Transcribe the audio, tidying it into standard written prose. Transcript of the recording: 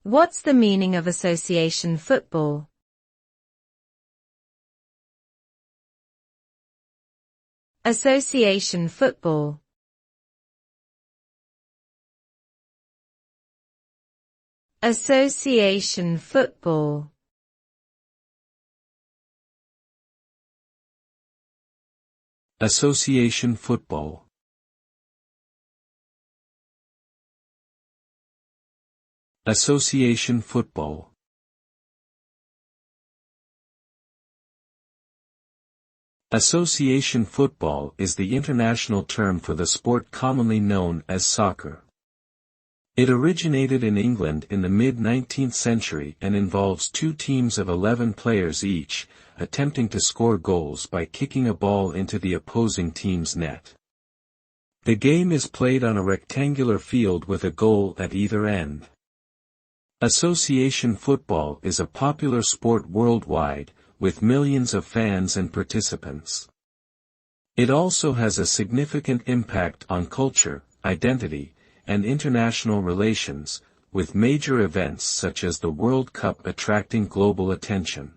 What's the meaning of association football? Association football. Association football. Association football. Association football. Association football is the international term for the sport commonly known as soccer. It originated in England in the mid-19th century and involves two teams of 11 players each, attempting to score goals by kicking a ball into the opposing team's net. The game is played on a rectangular field with a goal at either end. Association football is a popular sport worldwide, with millions of fans and participants. It also has a significant impact on culture, identity, and international relations, with major events such as the World Cup attracting global attention.